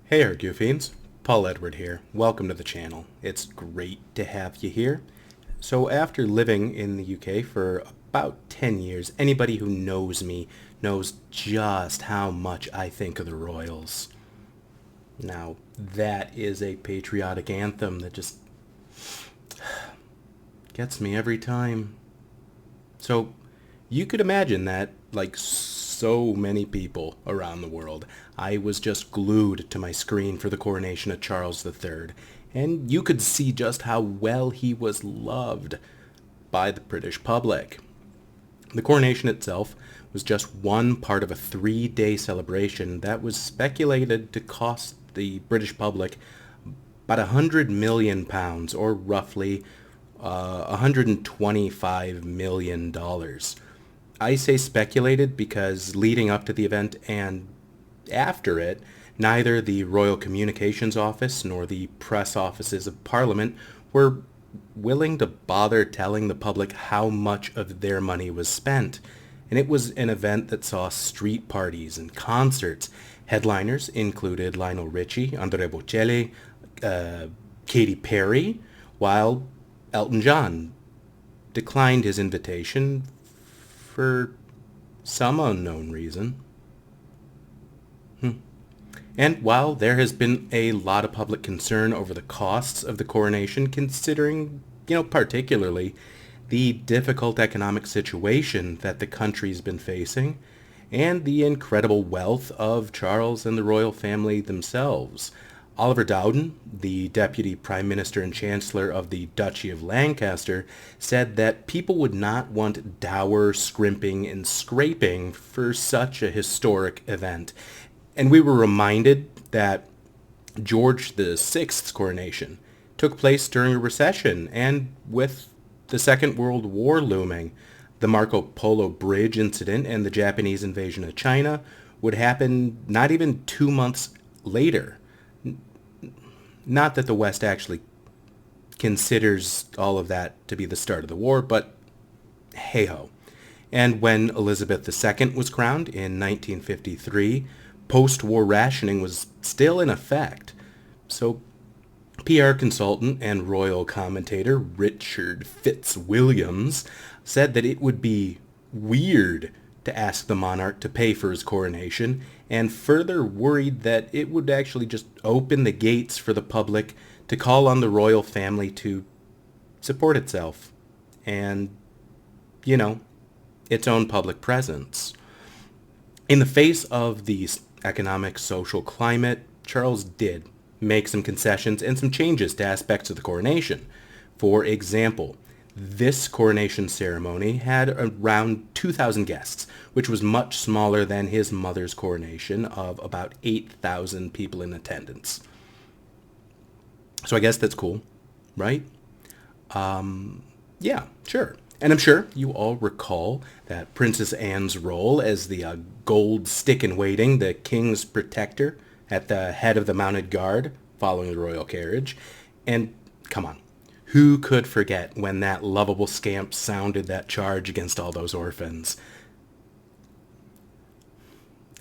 Hey Archaeofiends, Paul Edward here. Welcome to the channel. It's great to have you here. So after living in the UK for about 10 years, anybody who knows me knows just how much I think of the royals. Now, that is a patriotic anthem that just gets me every time. So you could imagine that, like so many people around the world, I was just glued to my screen for the coronation of Charles III, and you could see just how well he was loved by the British public. The coronation itself was just one part of a 3-day celebration that was speculated to cost the British public about £100 million, or roughly $125 million. I say speculated because leading up to the event and after it, neither the Royal Communications Office nor the press offices of Parliament were willing to bother telling the public how much of their money was spent. And it was an event that saw street parties and concerts. Headliners included Lionel Richie, Andrea Bocelli, Katy Perry, while Elton John declined his invitation for some unknown reason. And while there has been a lot of public concern over the costs of the coronation, considering, particularly the difficult economic situation that the country's been facing, and the incredible wealth of Charles and the royal family themselves, Oliver Dowden, the Deputy Prime Minister and Chancellor of the Duchy of Lancaster, said that people would not want dour scrimping and scraping for such a historic event. And we were reminded that George VI's coronation took place during a recession, and with the Second World War looming, the Marco Polo Bridge incident and the Japanese invasion of China would happen not even 2 months later. Not that the West actually considers all of that to be the start of the war, but hey-ho. And when Elizabeth II was crowned in 1953, post-war rationing was still in effect. So PR consultant and royal commentator Richard Fitzwilliams said that it would be weird to ask the monarch to pay for his coronation, and further worried that it would actually just open the gates for the public to call on the royal family to support itself and, its own public presence. In the face of the economic social climate, Charles did make some concessions and some changes to aspects of the coronation. For example, this coronation ceremony had around 2,000 guests, which was much smaller than his mother's coronation of about 8,000 people in attendance. So I guess that's cool, right? Yeah, sure. And I'm sure you all recall that Princess Anne's role as the gold stick-in-waiting, the king's protector at the head of the mounted guard following the royal carriage. And come on, who could forget when that lovable scamp sounded that charge against all those orphans?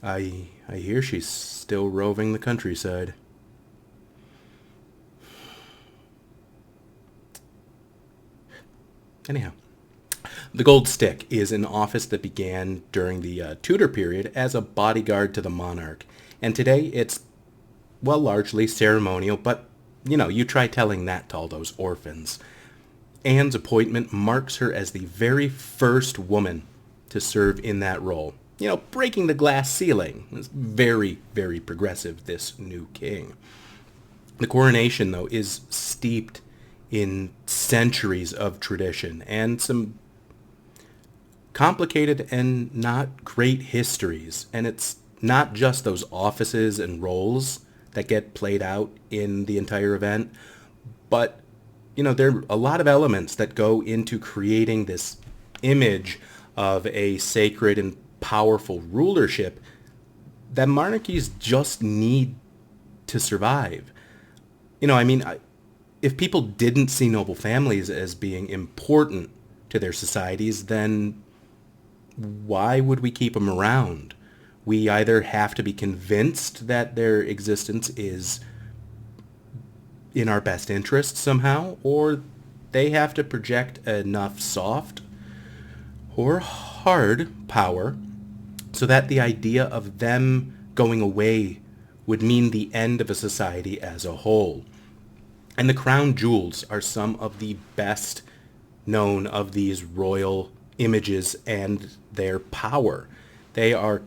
I hear she's still roving the countryside. Anyhow, the Gold Stick is an office that began during the Tudor period as a bodyguard to the monarch. And today it's, largely ceremonial, but, you try telling that to all those orphans. Anne's appointment marks her as the very first woman to serve in that role. Breaking the glass ceiling. It's very, very progressive, this new king. The coronation, though, is steeped in centuries of tradition and some complicated and not great histories. And it's not just those offices and roles that get played out in the entire event, but, there are a lot of elements that go into creating this image of a sacred and powerful rulership that monarchies just need to survive. If people didn't see noble families as being important to their societies, then why would we keep them around? We either have to be convinced that their existence is in our best interest somehow, or they have to project enough soft or hard power so that the idea of them going away would mean the end of a society as a whole. And the crown jewels are some of the best known of these royal images and their power. They are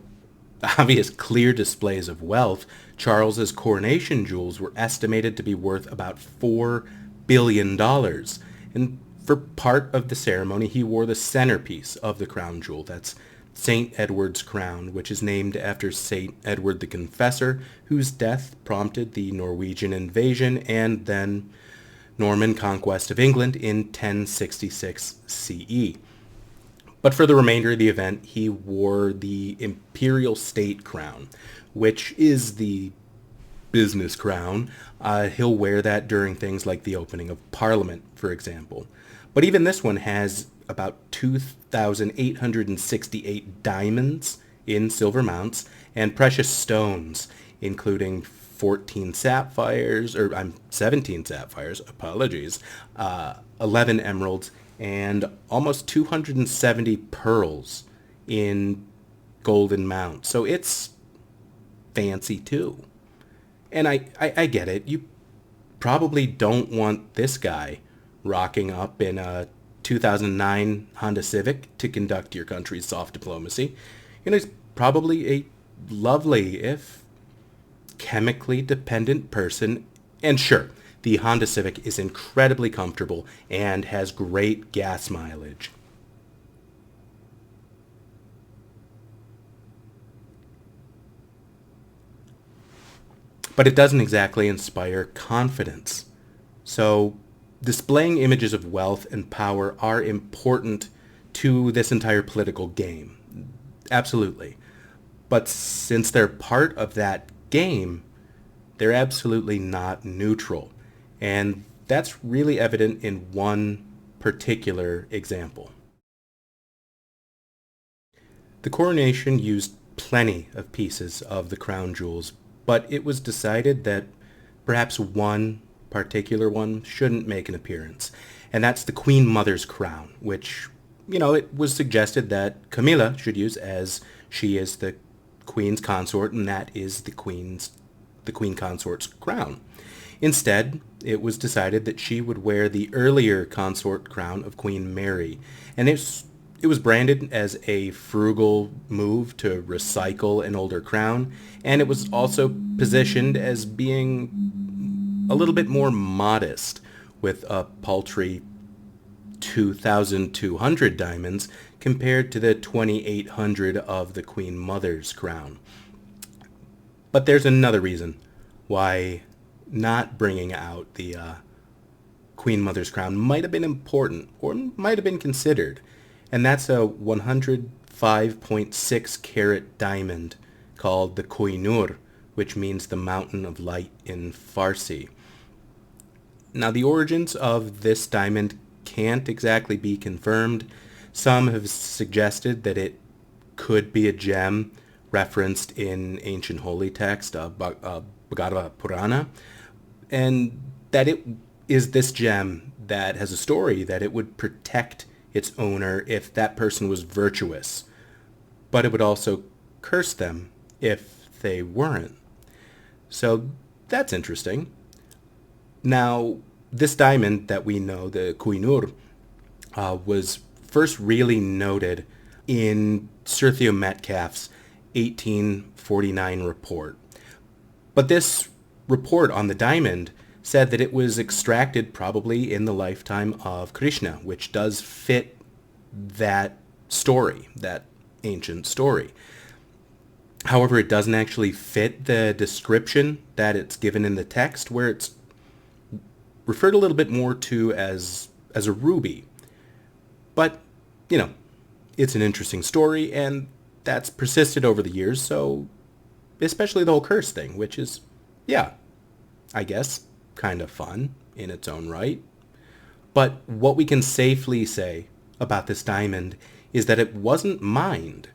obvious clear displays of wealth. Charles's coronation jewels were estimated to be worth about $4 billion. And for part of the ceremony, he wore the centerpiece of the crown jewel. That's St. Edward's crown, which is named after St. Edward the Confessor, whose death prompted the Norwegian invasion and then Norman conquest of England in 1066 CE. But for the remainder of the event, he wore the imperial state crown, which is the business crown. He'll wear that during things like the opening of Parliament, for example. But even this one has about 2,868 diamonds in silver mounts and precious stones, including 17 sapphires, 11 emeralds, and almost 270 pearls in golden mounts. So it's fancy too. And I get it. You probably don't want this guy rocking up in a 2009 Honda Civic to conduct your country's soft diplomacy. He's probably a lovely, if chemically dependent person. And sure, the Honda Civic is incredibly comfortable and has great gas mileage. But it doesn't exactly inspire confidence. So displaying images of wealth and power are important to this entire political game. Absolutely. But since they're part of that game, they're absolutely not neutral. And that's really evident in one particular example. The coronation used plenty of pieces of the crown jewels, but it was decided that perhaps one particular one shouldn't make an appearance. And that's the Queen Mother's crown, which, it was suggested that Camilla should use, as she is the Queen's consort, and that is the Queen consort's crown. Instead, it was decided that she would wear the earlier consort crown of Queen Mary, and it was branded as a frugal move to recycle an older crown, and it was also positioned as being a little bit more modest, with a paltry 2,200 diamonds compared to the 2,800 of the Queen Mother's crown. But there's another reason why not bringing out the Queen Mother's crown might have been important, or might have been considered, and that's a 105.6 carat diamond called the Koh-i-Noor, which means the mountain of light in Farsi. Now, the origins of this diamond can't exactly be confirmed. Some have suggested that it could be a gem referenced in ancient holy text, Bhagavad Purana, and that it is this gem that has a story that it would protect its owner if that person was virtuous, but it would also curse them if they weren't. So that's interesting. Now, this diamond that we know, the Koh-i-Noor, was first really noted in Sir Theo Metcalfe's 1849 report. But this report on the diamond said that it was extracted probably in the lifetime of Krishna, which does fit that story, that ancient story. However, it doesn't actually fit the description that it's given in the text, where it's referred a little bit more to as a ruby. But, it's an interesting story, and that's persisted over the years, so especially the whole curse thing, which is, I guess, kind of fun in its own right. But what we can safely say about this diamond is that it wasn't mined.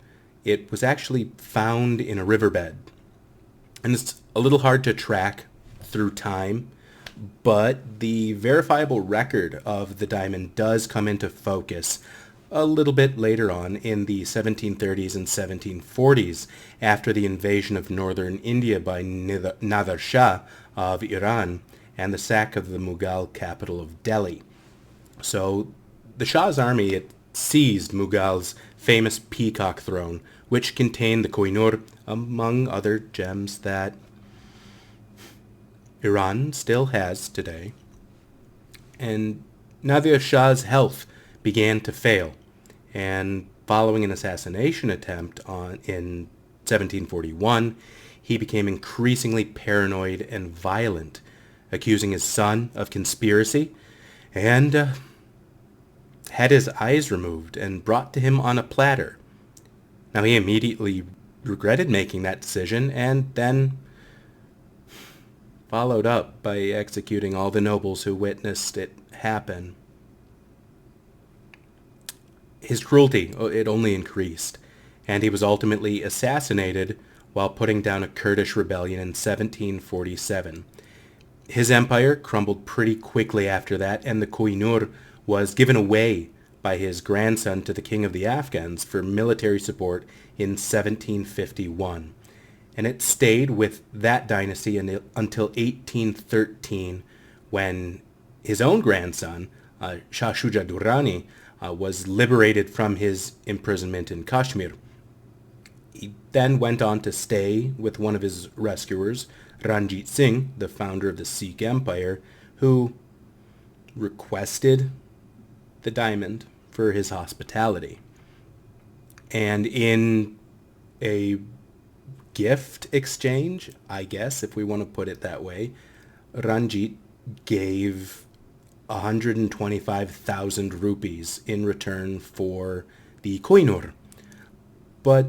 it was actually found in a riverbed. And it's a little hard to track through time, but the verifiable record of the diamond does come into focus a little bit later on in the 1730s and 1740s after the invasion of northern India by Nader Shah of Iran and the sack of the Mughal capital of Delhi. So the Shah's army, it seized Mughal's famous peacock throne, which contained the Koh-i-Noor, among other gems that Iran still has today. And Nader Shah's health began to fail, and following an assassination attempt in 1741, he became increasingly paranoid and violent, accusing his son of conspiracy, and had his eyes removed and brought to him on a platter. Now, he immediately regretted making that decision and then followed up by executing all the nobles who witnessed it happen. His cruelty, it only increased, and he was ultimately assassinated while putting down a Kurdish rebellion in 1747. His empire crumbled pretty quickly after that, and the Koh-i-Noor was given away by his grandson to the king of the Afghans for military support in 1751. And it stayed with that dynasty until 1813, when his own grandson, Shah Shuja Durrani, was liberated from his imprisonment in Kashmir. He then went on to stay with one of his rescuers, Ranjit Singh, the founder of the Sikh Empire, who requested the diamond for his hospitality. And in a gift exchange, I guess, if we want to put it that way, Ranjit gave 125,000 rupees in return for the Koh-i-Noor. But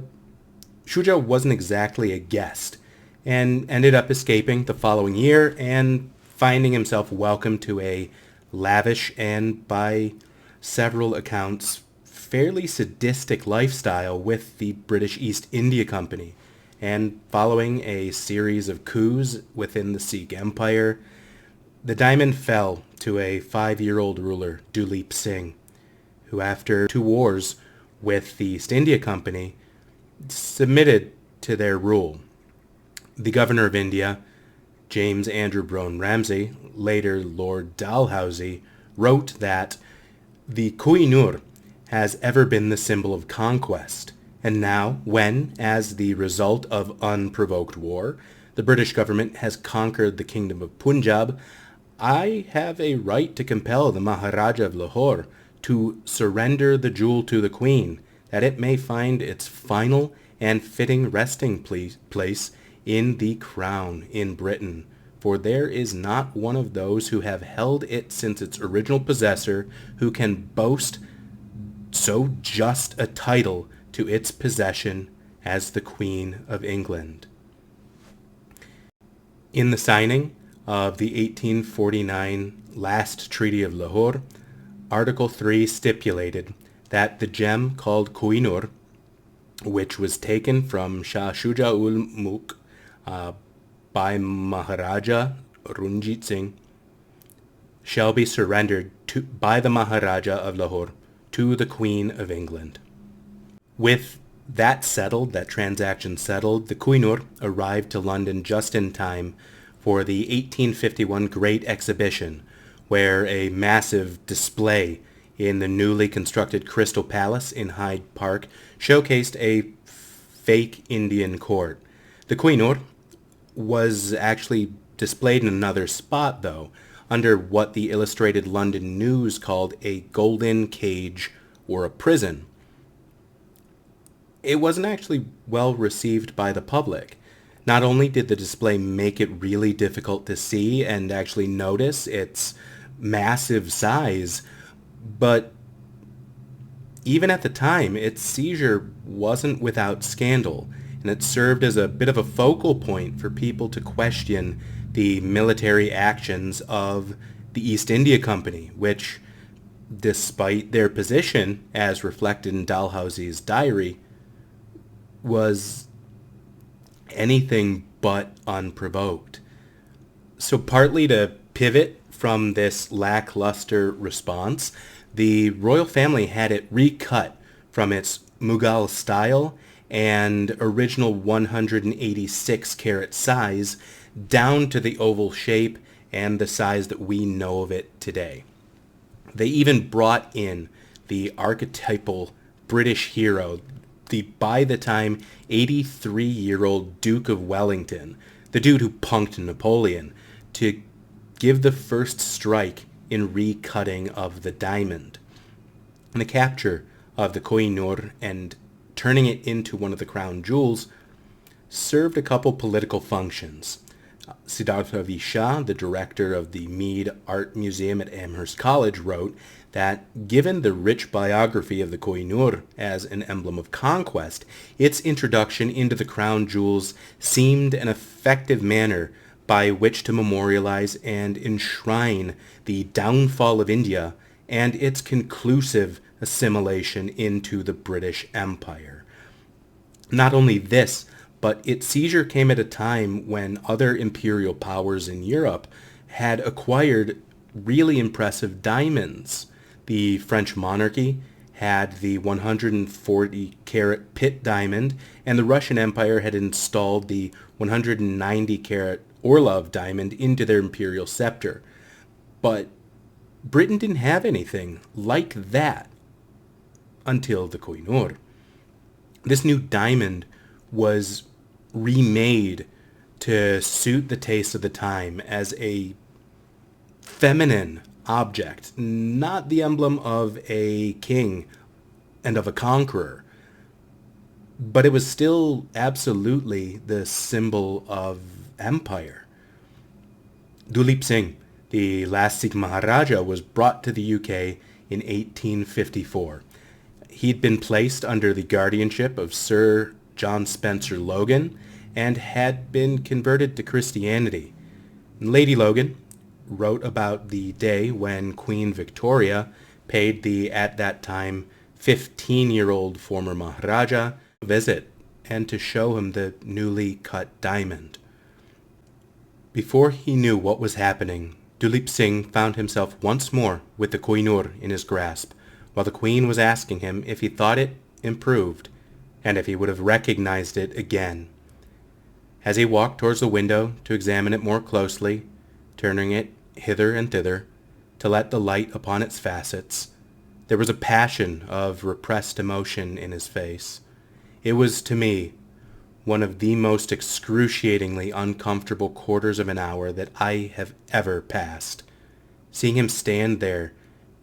Shuja wasn't exactly a guest and ended up escaping the following year and finding himself welcomed to a lavish and, by several accounts, fairly sadistic lifestyle with the British East India Company. And following a series of coups within the Sikh Empire, the diamond fell to a 5-year-old ruler, Dilip Singh, who after 2 wars with the East India Company submitted to their rule. The governor of India, James Andrew Brone Ramsay, later Lord Dalhousie, wrote that the Koh-i-Noor has ever been the symbol of conquest. And now, when, as the result of unprovoked war, the British government has conquered the kingdom of Punjab, I have a right to compel the Maharaja of Lahore to surrender the jewel to the Queen, that it may find its final and fitting resting place in the crown in Britain. For there is not one of those who have held it since its original possessor who can boast so just a title to its possession as the Queen of England. In the signing of the 1849 last Treaty of Lahore, Article 3 stipulated that the gem called Koh-i-Noor, which was taken from Shah Shuja-ul-Mulk by Maharaja Ranjit Singh, shall be surrendered by the Maharaja of Lahore to the Queen of England. With that transaction settled, the Koh-i-Noor arrived to London just in time for the 1851 Great Exhibition, where a massive display in the newly constructed Crystal Palace in Hyde Park showcased a fake Indian court. The Koh-i-Noor was actually displayed in another spot, though, under what the Illustrated London News called a golden cage or a prison. It wasn't actually well received by the public. Not only did the display make it really difficult to see and actually notice its massive size, but even at the time, its seizure wasn't without scandal, and it served as a bit of a focal point for people to question the military actions of the East India Company, which, despite their position, as reflected in Dalhousie's diary, was anything but unprovoked. So partly to pivot from this lackluster response, the royal family had it recut from its Mughal style and original 186 carat size down to the oval shape and the size that we know of it today. They even brought in the archetypal British hero, the by the time 83-year-old Duke of Wellington, the dude who punked Napoleon, to give the first strike in recutting of the diamond. And the capture of the Koh-i-Noor and turning it into one of the crown jewels served a couple political functions. Siddhartha Vishal, the director of the Mead Art Museum at Amherst College, wrote that given the rich biography of the Koh-i-Noor as an emblem of conquest, its introduction into the crown jewels seemed an effective manner by which to memorialize and enshrine the downfall of India and its conclusive assimilation into the British Empire. Not only this, but its seizure came at a time when other imperial powers in Europe had acquired really impressive diamonds. The French monarchy had the 140-carat Pitt diamond, and the Russian Empire had installed the 190-carat Orlov diamond into their imperial scepter. But Britain didn't have anything like that until the Koh-i-Noor. This new diamond was remade to suit the taste of the time as a feminine object, not the emblem of a king and of a conqueror, but it was still absolutely the symbol of empire. Dilip Singh, the Elastic Maharaja, was brought to the UK in 1854. He'd been placed under the guardianship of Sir John Spencer Logan and had been converted to Christianity. Lady Logan wrote about the day when Queen Victoria paid the, at that time, 15-year-old former Maharaja a visit and to show him the newly cut diamond. Before he knew what was happening, Dilip Singh found himself once more with the Koh-i-Noor in his grasp, while the Queen was asking him if he thought it improved, and if he would have recognized it again. As he walked towards the window to examine it more closely, turning it hither and thither, to let the light upon its facets, there was a passion of repressed emotion in his face. It was, to me, one of the most excruciatingly uncomfortable quarters of an hour that I have ever passed. Seeing him stand there,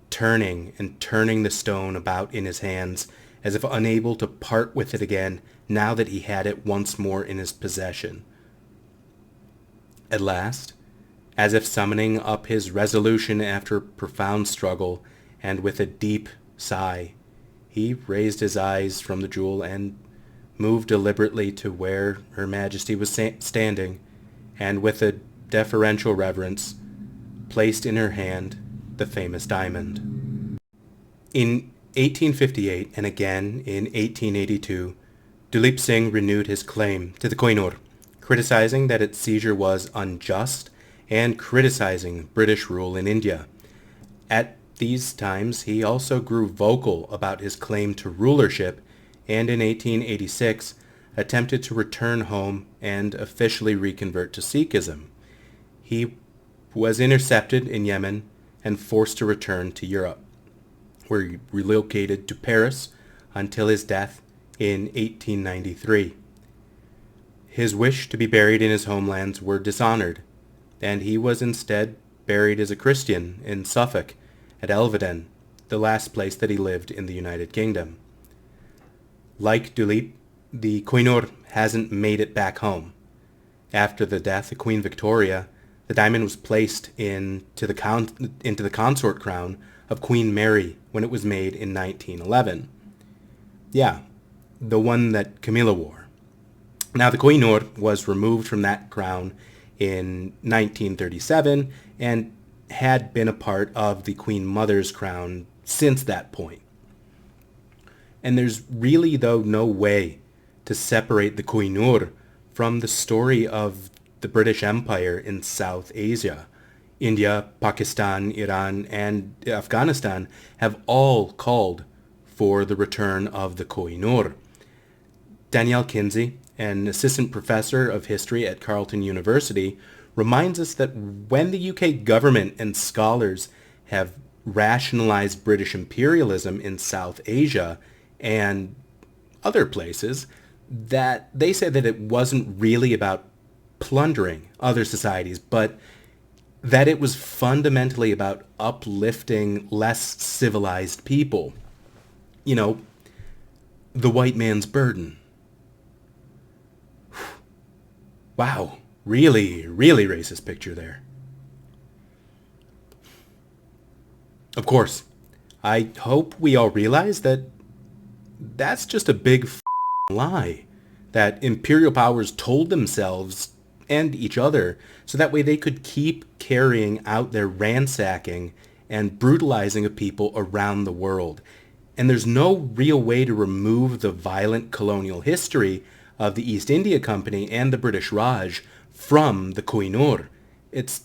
turning and turning the stone about in his hands, as if unable to part with it again now that he had it once more in his possession. At last, as if summoning up his resolution after a profound struggle, and with a deep sigh, he raised his eyes from the jewel and moved deliberately to where Her Majesty was standing, and with a deferential reverence, placed in her hand the famous diamond. In 1858 and again in 1882, Dilip Singh renewed his claim to the Koh-i-Noor, criticizing that its seizure was unjust and criticizing British rule in India. At these times, he also grew vocal about his claim to rulership and in 1886 attempted to return home and officially reconvert to Sikhism. He was intercepted in Yemen and forced to return to Europe, where he relocated to Paris until his death in 1893. His wish to be buried in his homelands were dishonored, and he was instead buried as a Christian in Suffolk at Elvedon, the last place that he lived in the United Kingdom. Like Dilip, the Koh-i-Noor hasn't made it back home. After the death of Queen Victoria, the diamond was placed into the consort crown of Queen Mary when it was made in 1911. Yeah, the one that Camilla wore. Now, the Koh-i-Noor was removed from that crown in 1937 and had been a part of the Queen Mother's crown since that point. And there's really, though, no way to separate the Koh-i-Noor from the story of the British Empire in South Asia. India, Pakistan, Iran, and Afghanistan have all called for the return of the Koh-i-Noor. Danielle Kinsey, an assistant professor of history at Carleton University, reminds us that when the UK government and scholars have rationalized British imperialism in South Asia and other places, that they said that it wasn't really about plundering other societies, but that it was fundamentally about uplifting less civilized people. You know, the white man's burden. Wow, really, really racist picture there. Of course, I hope we all realize that that's just a big lie that imperial powers told themselves and each other so that way they could keep carrying out their ransacking and brutalizing of people around the world. And there's no real way to remove the violent colonial history of the East India Company and the British Raj from the Koh-i-Noor. Its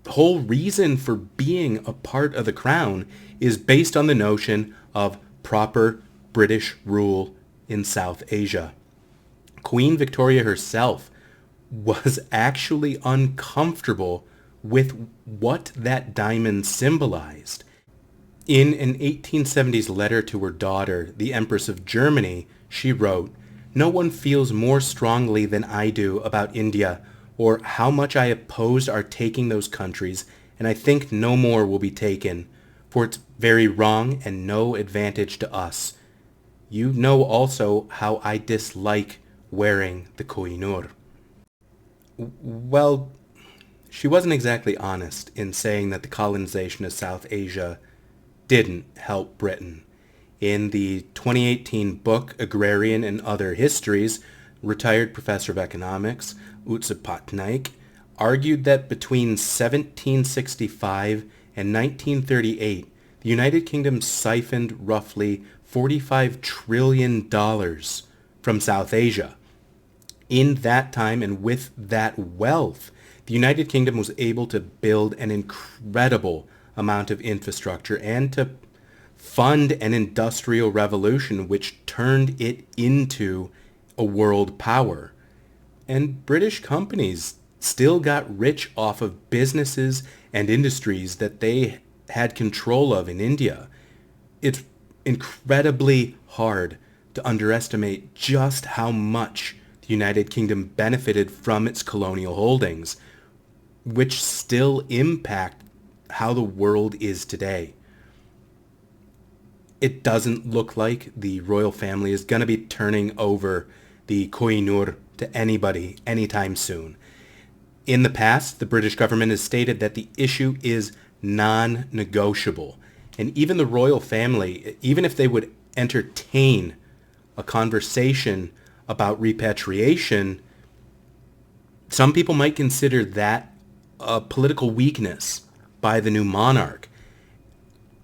whole reason for being a part of the crown is based on the notion of proper British rule in South Asia. Queen Victoria herself was actually uncomfortable with what that diamond symbolized. In an 1870s letter to her daughter, the Empress of Germany, she wrote, "No one feels more strongly than I do about India, or how much I opposed our taking those countries, and I think no more will be taken, for it's very wrong and no advantage to us. You know also how I dislike wearing the Koh-i-Noor." Well, she wasn't exactly honest in saying that the colonization of South Asia didn't help Britain. In the 2018 book Agrarian and Other Histories, retired professor of economics Utsa Patnaik argued that between 1765 and 1938, the United Kingdom siphoned roughly $45 trillion from South Asia. In that time and with that wealth, the United Kingdom was able to build an incredible amount of infrastructure and to fund an industrial revolution which turned it into a world power. And British companies still got rich off of businesses and industries that they had control of in India. It's incredibly hard to underestimate just how much the United Kingdom benefited from its colonial holdings, which still impact how the world is today. It doesn't look like the royal family is going to be turning over the Koh-i-Noor to anybody anytime soon. In the past, the British government has stated that the issue is non-negotiable. And even the royal family, even if they would entertain a conversation about repatriation, some people might consider that a political weakness by the new monarch.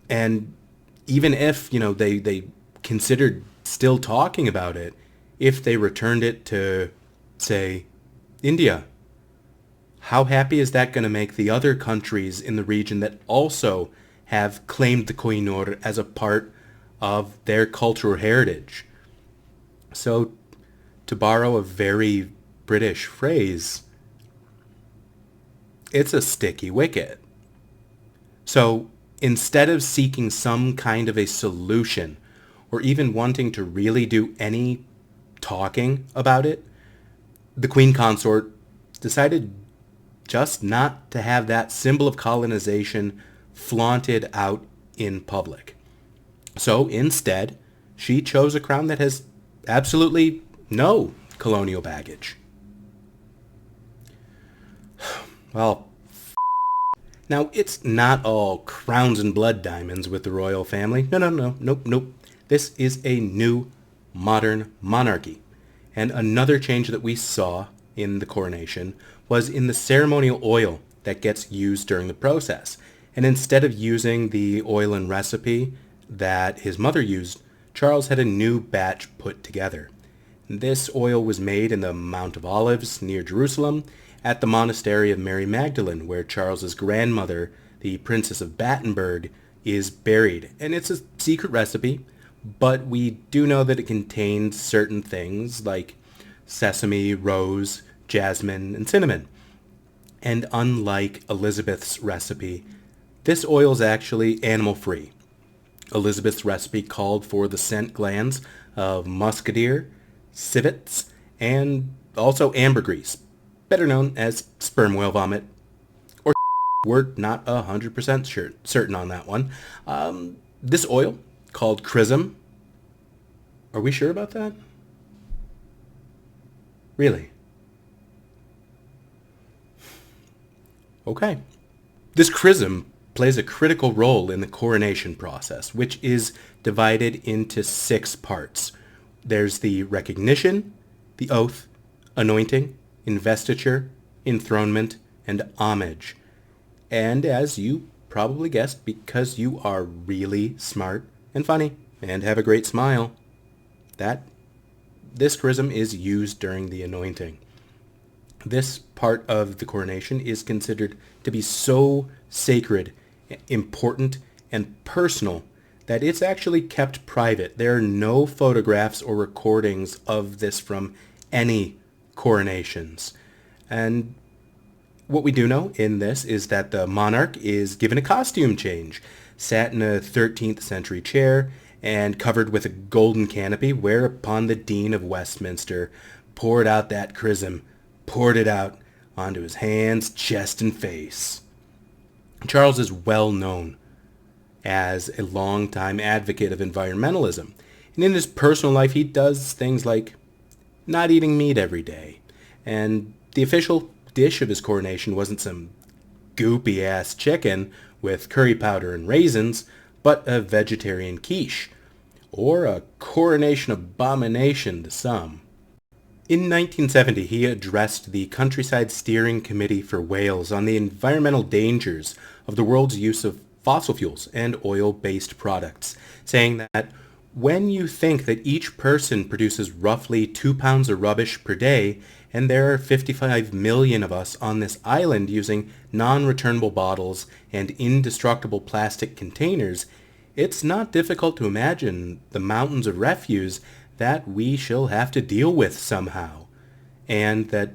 And even if, they considered still talking about it, if they returned it to, say, India, how happy is that going to make the other countries in the region that also have claimed the Koh-i-Noor as a part of their cultural heritage? So, to borrow a very British phrase, it's a sticky wicket. So, instead of seeking some kind of a solution or even wanting to really do any talking about it, the Queen Consort decided just not to have that symbol of colonization flaunted out in public. So instead, she chose a crown that has absolutely no colonial baggage. Well, now it's not all crowns and blood diamonds with the royal family. Nope. This is a new modern monarchy. And another change that we saw in the coronation was in the ceremonial oil that gets used during the process. And instead of using the oil and recipe that his mother used, Charles had a new batch put together. This oil was made in the Mount of Olives near Jerusalem at the monastery of Mary Magdalene, where Charles's grandmother, the Princess of Battenberg, is buried. And it's a secret recipe, but we do know that it contains certain things like sesame, rose, jasmine, and cinnamon. And unlike Elizabeth's recipe, this oil is actually animal-free. Elizabeth's recipe called for the scent glands of muscadere, civets, and also ambergris, better known as sperm whale vomit, or we're not 100% certain on that one. This oil, called chrism, are we sure about that? Really? Okay. This chrism plays a critical role in the coronation process, which is divided into 6 parts. There's the recognition, the oath, anointing, investiture, enthronement, and homage. And as you probably guessed, because you are really smart and funny and have a great smile, this chrism is used during the anointing. This part of the coronation is considered to be so sacred, important, and personal that it's actually kept private. There are no photographs or recordings of this from any coronations. And what we do know in this is that the monarch is given a costume change, sat in a 13th century chair, and covered with a golden canopy, whereupon the Dean of Westminster poured out that chrism, poured it out onto his hands, chest, and face. Charles is well known as a longtime advocate of environmentalism, and in his personal life he does things like not eating meat every day, and the official dish of his coronation wasn't some goopy-ass chicken with curry powder and raisins, but a vegetarian quiche, or a coronation abomination to some. In 1970, he addressed the Countryside Steering Committee for Wales on the environmental dangers of the world's use of fossil fuels and oil-based products, saying that when you think that each person produces roughly 2 pounds of rubbish per day, and there are 55 million of us on this island using non-returnable bottles and indestructible plastic containers, it's not difficult to imagine the mountains of refuse that we shall have to deal with somehow, and that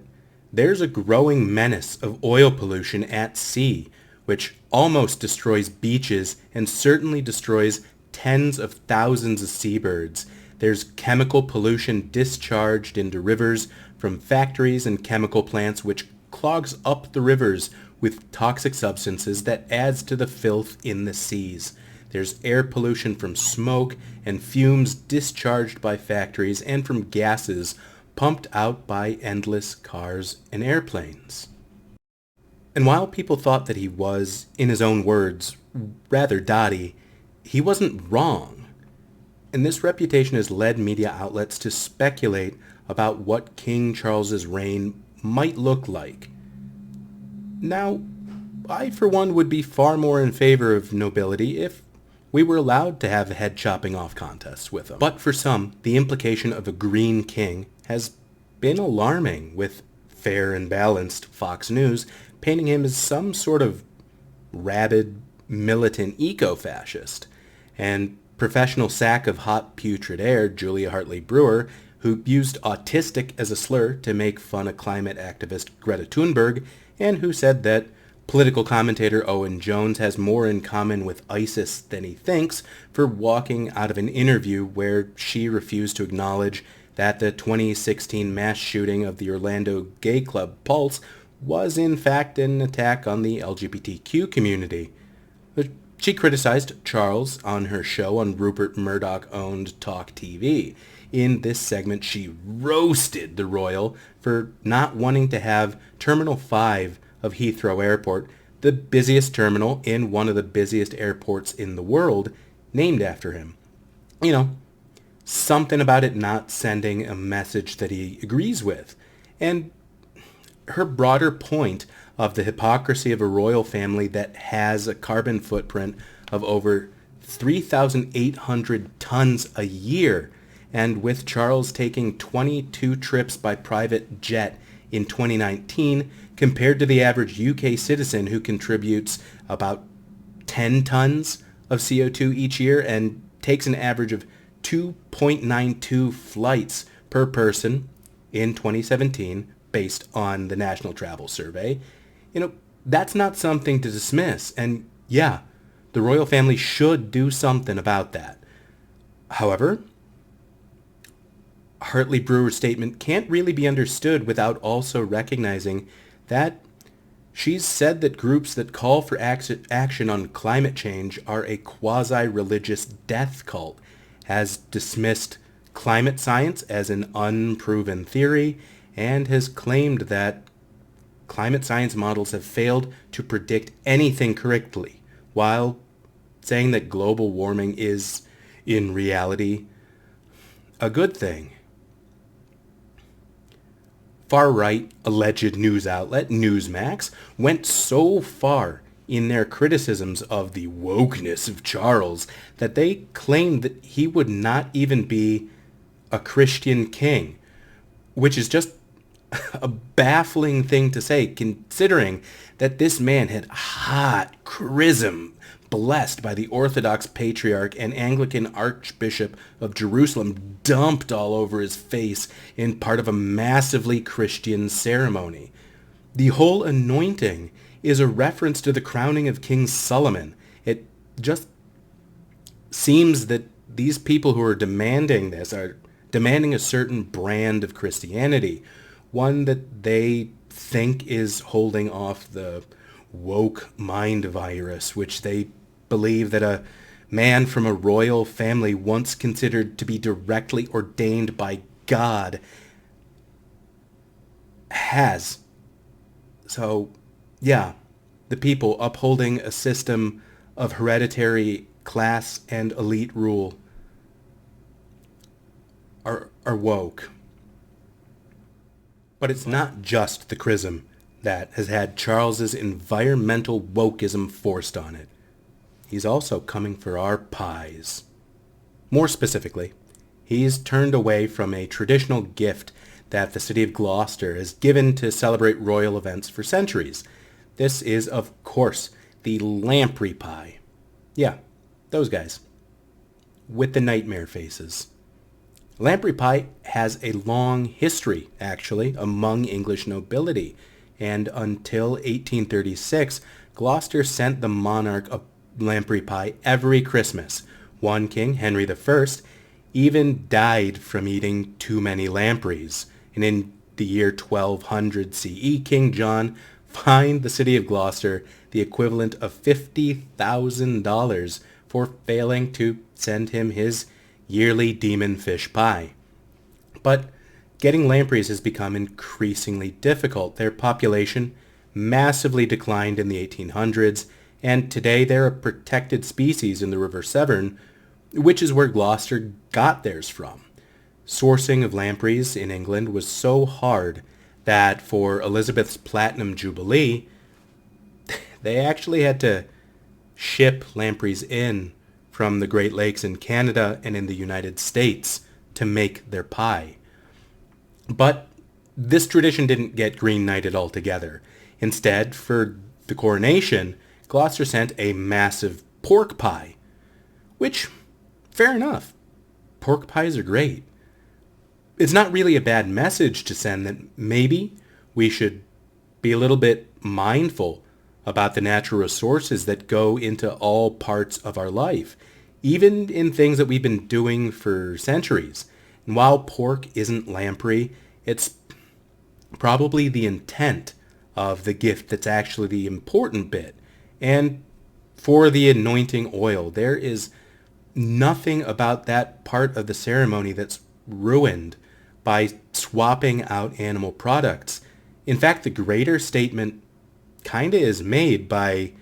there's a growing menace of oil pollution at sea, which almost destroys beaches and certainly destroys tens of thousands of seabirds. There's chemical pollution discharged into rivers from factories and chemical plants, which clogs up the rivers with toxic substances that adds to the filth in the seas. There's air pollution from smoke and fumes discharged by factories and from gases pumped out by endless cars and airplanes. And while people thought that he was, in his own words, rather dotty, he wasn't wrong. And this reputation has led media outlets to speculate about what King Charles's reign might look like. Now, I for one would be far more in favor of nobility if we were allowed to have head chopping off contests with him. But for some, the implication of a green king has been alarming, with Fair and Balanced Fox News painting him as some sort of rabid, militant eco-fascist. And professional sack of hot putrid air, Julia Hartley Brewer, who used autistic as a slur to make fun of climate activist Greta Thunberg, and who said that political commentator Owen Jones has more in common with ISIS than he thinks, for walking out of an interview where she refused to acknowledge that the 2016 mass shooting of the Orlando gay club Pulse was in fact an attack on the LGBTQ community. She criticized Charles on her show on Rupert Murdoch-owned Talk TV. In this segment, she roasted the royal for not wanting to have Terminal 5 of Heathrow Airport, the busiest terminal in one of the busiest airports in the world, named after him. You know, something about it not sending a message that he agrees with. And her broader point of the hypocrisy of a royal family that has a carbon footprint of over 3,800 tons a year, and with Charles taking 22 trips by private jet in 2019, compared to the average UK citizen who contributes about 10 tons of CO2 each year and takes an average of 2.92 flights per person in 2017 based on the National Travel Survey, that's not something to dismiss. And yeah, the royal family should do something about that. However, Hartley Brewer's statement can't really be understood without also recognizing that she's said that groups that call for action on climate change are a quasi-religious death cult, has dismissed climate science as an unproven theory, and has claimed that climate science models have failed to predict anything correctly, while saying that global warming is, in reality, a good thing. Far-right alleged news outlet Newsmax went so far in their criticisms of the wokeness of Charles that they claimed that he would not even be a Christian king, which is just a baffling thing to say, considering that this man had hot chrism blessed by the Orthodox Patriarch and Anglican Archbishop of Jerusalem dumped all over his face in part of a massively Christian ceremony. The whole anointing is a reference to the crowning of King Solomon. It just seems that these people who are demanding this are demanding a certain brand of Christianity, one that they think is holding off the woke mind virus, which they believe that a man from a royal family once considered to be directly ordained by God has. So, yeah, the people upholding a system of hereditary class and elite rule are woke. But it's not just the chrism that has had Charles's environmental wokeism forced on it. He's also coming for our pies. More specifically, he's turned away from a traditional gift that the city of Gloucester has given to celebrate royal events for centuries. This is, of course, the Lamprey pie. Yeah, those guys. With the nightmare faces. Lamprey pie has a long history, actually, among English nobility, and until 1836, Gloucester sent the monarch a lamprey pie every Christmas. One king, Henry I, even died from eating too many lampreys, and in the year 1200 CE, King John fined the city of Gloucester the equivalent of $50,000 for failing to send him his yearly demon fish pie. But getting lampreys has become increasingly difficult. Their population massively declined in the 1800s, and today they're a protected species in the River Severn, which is where Gloucester got theirs from. Sourcing of lampreys in England was so hard that for Elizabeth's Platinum Jubilee, they actually had to ship lampreys in from the Great Lakes in Canada and in the United States to make their pie. But this tradition didn't get green knighted altogether. Instead, for the coronation, Gloucester sent a massive pork pie, which, fair enough. Pork pies are great. It's not really a bad message to send that maybe we should be a little bit mindful about the natural resources that go into all parts of our life, even in things that we've been doing for centuries. And while pork isn't lamprey, it's probably the intent of the gift that's actually the important bit. And for the anointing oil, there is nothing about that part of the ceremony that's ruined by swapping out animal products. In fact, the greater statement kind of is made by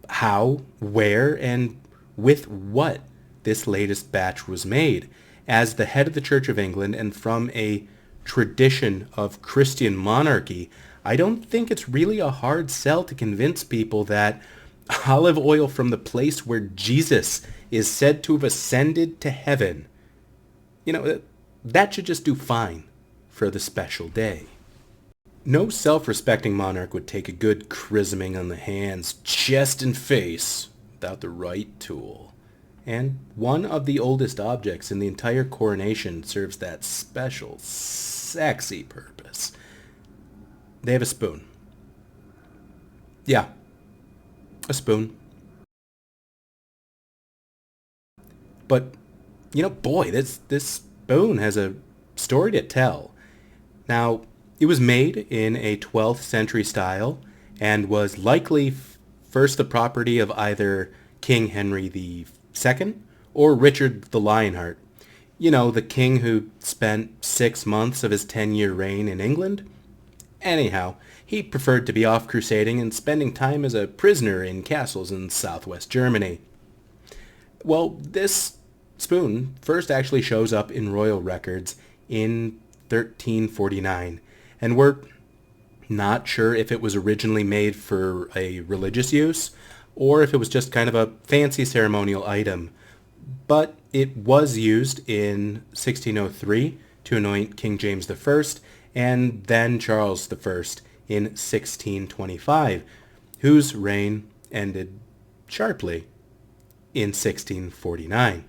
how, where, and with what this latest batch was made. As the head of the Church of England and from a tradition of Christian monarchy, I don't think it's really a hard sell to convince people that olive oil from the place where Jesus is said to have ascended to heaven That should just do fine for the special day. No self-respecting monarch would take a good christening on the hands, chest, and face without the right tool. And one of the oldest objects in the entire coronation serves that special, sexy purpose. They have a spoon. Yeah, a spoon. But, boy, this spoon has a story to tell. Now, it was made in a 12th century style and was likely first the property of either King Henry II or Richard the Lionheart. The king who spent 6 months of his 10-year reign in England. Anyhow, he preferred to be off crusading and spending time as a prisoner in castles in southwest Germany. Well, this spoon first actually shows up in royal records in 1349, and we're not sure if it was originally made for a religious use or if it was just kind of a fancy ceremonial item. But it was used in 1603 to anoint King James I and then Charles I in 1625, whose reign ended sharply in 1649.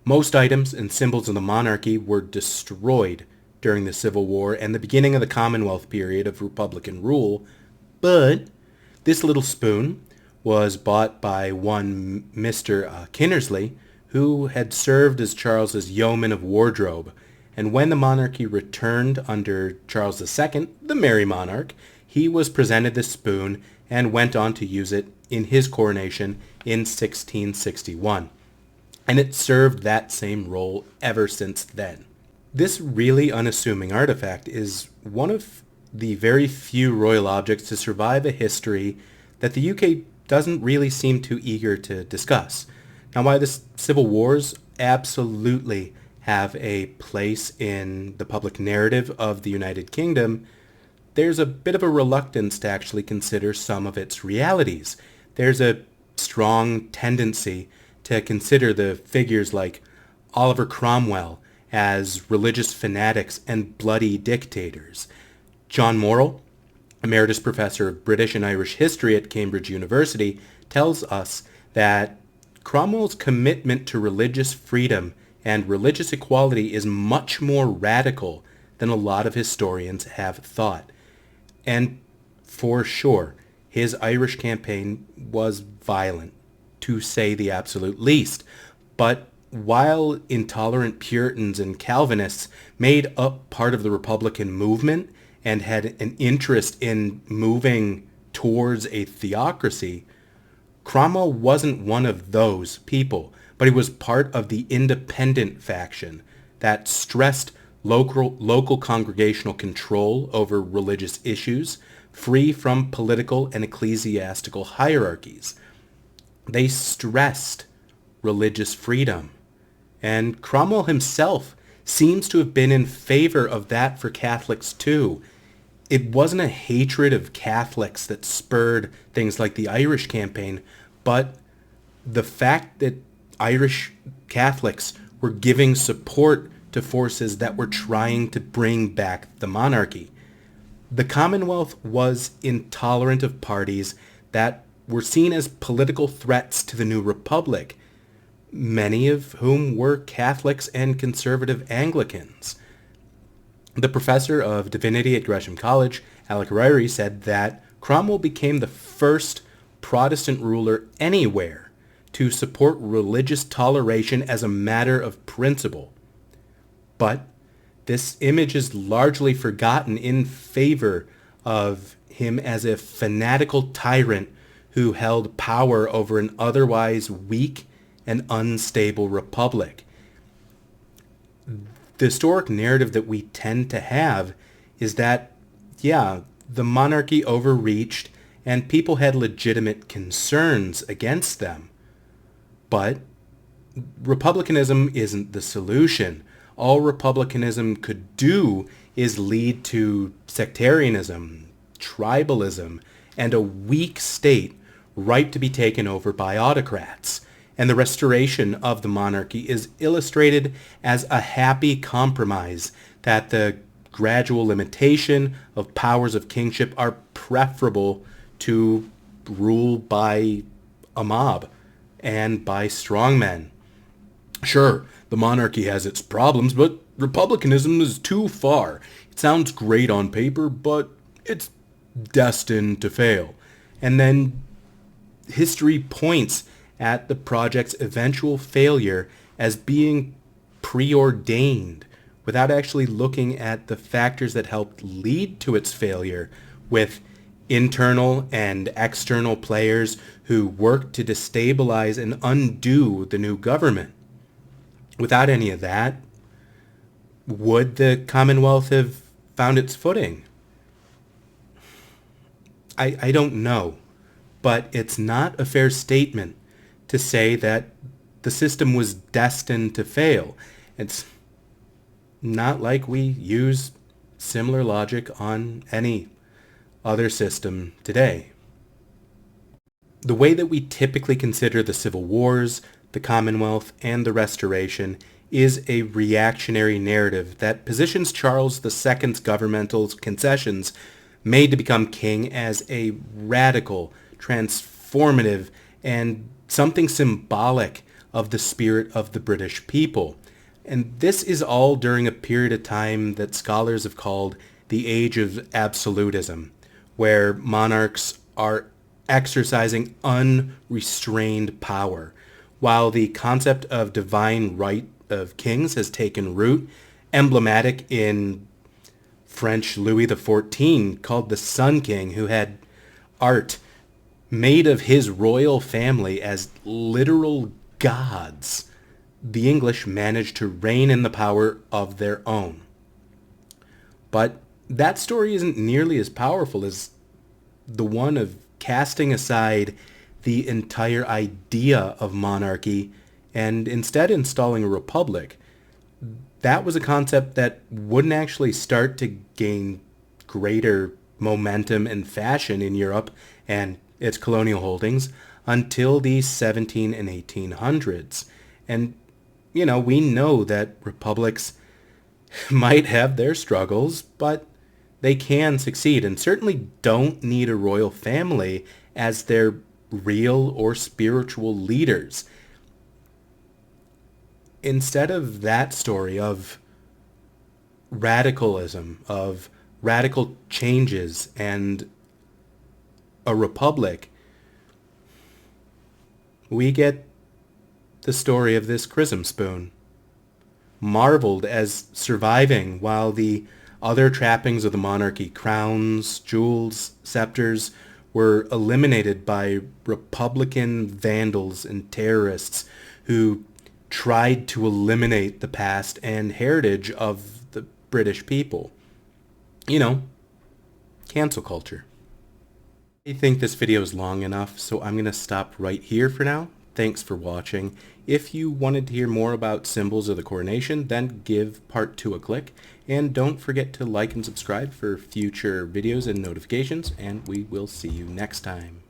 Most items and symbols of the monarchy were destroyed during the Civil War and the beginning of the Commonwealth period of Republican rule, but this little spoon was bought by one Mr. Kinnersley, who had served as Charles's yeoman of wardrobe, and when the monarchy returned under Charles II, the Merry Monarch, he was presented this spoon and went on to use it in his coronation in 1661. And it served that same role ever since then. This really unassuming artifact is one of the very few royal objects to survive a history that the UK doesn't really seem too eager to discuss. Now, while the civil wars absolutely have a place in the public narrative of the United Kingdom, there's a bit of a reluctance to actually consider some of its realities. There's a strong tendency to consider the figures like Oliver Cromwell as religious fanatics and bloody dictators. John Morrell, Emeritus Professor of British and Irish History at Cambridge University, tells us that Cromwell's commitment to religious freedom and religious equality is much more radical than a lot of historians have thought. And for sure, his Irish campaign was violent, to say the absolute least. But while intolerant Puritans and Calvinists made up part of the Republican movement and had an interest in moving towards a theocracy, Cromwell wasn't one of those people, but he was part of the independent faction that stressed local congregational control over religious issues, free from political and ecclesiastical hierarchies. They stressed religious freedom, and Cromwell himself seems to have been in favor of that for Catholics too. It wasn't a hatred of Catholics that spurred things like the Irish campaign, but the fact that Irish Catholics were giving support to forces that were trying to bring back the monarchy. The Commonwealth was intolerant of parties that were seen as political threats to the new republic, many of whom were Catholics and conservative Anglicans. The professor of divinity at Gresham College, Alec Ryrie, said that Cromwell became the first Protestant ruler anywhere to support religious toleration as a matter of principle. But this image is largely forgotten in favor of him as a fanatical tyrant who held power over an otherwise weak and unstable republic. The historic narrative that we tend to have is that, the monarchy overreached and people had legitimate concerns against them. But republicanism isn't the solution. All republicanism could do is lead to sectarianism, tribalism, and a weak state ripe to be taken over by autocrats. and the restoration of the monarchy is illustrated as a happy compromise that the gradual limitation of powers of kingship are preferable to rule by a mob and by strongmen. Sure, the monarchy has its problems, but republicanism is too far. It sounds great on paper, but it's destined to fail. And then history points at the project's eventual failure as being preordained without actually looking at the factors that helped lead to its failure, with internal and external players who worked to destabilize and undo the new government. Without any of that, would the Commonwealth have found its footing? I don't know, but it's not a fair statement to say that the system was destined to fail. It's not like we use similar logic on any other system today. The way that we typically consider the Civil Wars, the Commonwealth, and the Restoration is a reactionary narrative that positions Charles II's governmental concessions made to become king as a radical, transformative, and something symbolic of the spirit of the British people. And this is all during a period of time that scholars have called the Age of Absolutism, where monarchs are exercising unrestrained power, while the concept of divine right of kings has taken root, emblematic in French Louis XIV, called the Sun King, who had art made of his royal family as literal gods. The English managed to reign in the power of their own. But that story isn't nearly as powerful as the one of casting aside the entire idea of monarchy and instead installing a republic. That was a concept that wouldn't actually start to gain greater momentum and fashion in Europe and its colonial holdings until the 17 and 1800s. And, we know that republics might have their struggles, but they can succeed and certainly don't need a royal family as their real or spiritual leaders. Instead of that story of radicalism, of radical changes and a republic, we get the story of this chrism spoon, marveled as surviving while the other trappings of the monarchy, crowns, jewels, scepters, were eliminated by Republican vandals and terrorists who tried to eliminate the past and heritage of the British people. Cancel culture. I think this video is long enough, so I'm going to stop right here for now. Thanks for watching. If you wanted to hear more about symbols of the coronation, then give part 2 a click. And don't forget to like and subscribe for future videos and notifications, and we will see you next time.